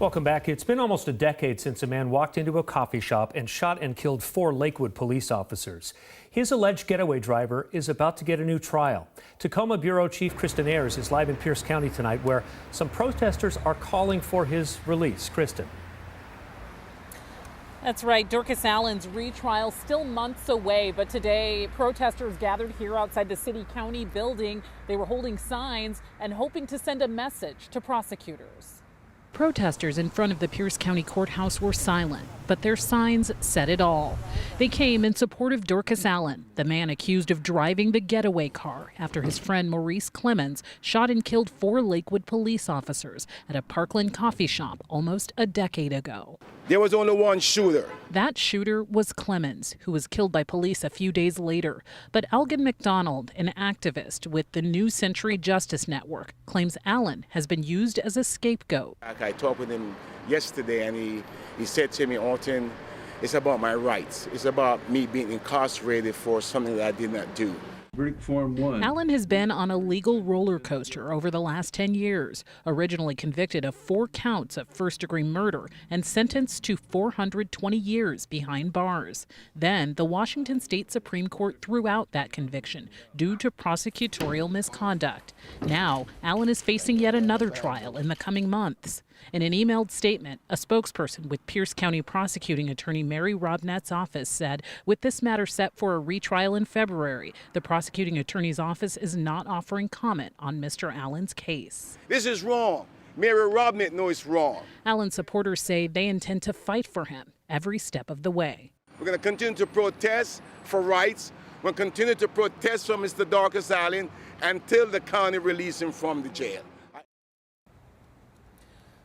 Welcome back. It's been almost a decade since a man walked into a coffee shop and shot and killed 4 Lakewood police officers. His alleged getaway driver is about to get a new trial. Tacoma Bureau Chief Kristen Ayers is live in Pierce County tonight, where some protesters are calling for his release. Kristen. That's right. Dorcus Allen's retrial still months away, but today protesters gathered here outside the city-county building. They were holding signs and hoping to send a message to prosecutors. Protesters in front of the Pierce County Courthouse were silent, but their signs said it all. They came in support of Dorcus Allen, the man accused of driving the getaway car after his friend Maurice Clemens shot and killed 4 Lakewood police officers at a Parkland coffee shop almost a decade ago. There was only one shooter. That shooter was Clemens, who was killed by police a few days later. But Elgin McDonald, an activist with the New Century Justice Network, claims Allen has been used as a scapegoat. I talked with him yesterday, and he said to me, Alton, it's about my rights. It's about me being incarcerated for something that I did not do. Verdict form 1. Allen has been on a legal roller coaster over the last 10 years, originally convicted of 4 counts of first-degree murder and sentenced to 420 years behind bars. Then, the Washington State Supreme Court threw out that conviction due to prosecutorial misconduct. Now, Allen is facing yet another trial in the coming months. In an emailed statement, a spokesperson with Pierce County prosecuting attorney Mary Robnett's office said, with this matter set for a retrial in February, the prosecuting attorney's office is not offering comment on Mr. Allen's case. This is wrong. Mary Robnett knows it's wrong. Allen's supporters say they intend to fight for him every step of the way. We're going to continue to protest for rights. We'll continue to protest for Mr. Dorcus Allen until the county releases him from the jail.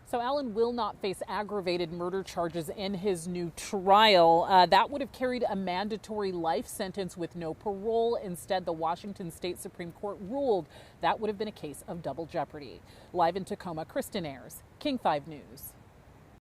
So Allen will not face aggravated murder charges in his new trial. That would have carried a mandatory life sentence with no parole. Instead, the Washington State Supreme Court ruled that would have been a case of double jeopardy. Live in Tacoma, Kristen Ayers, King 5 News.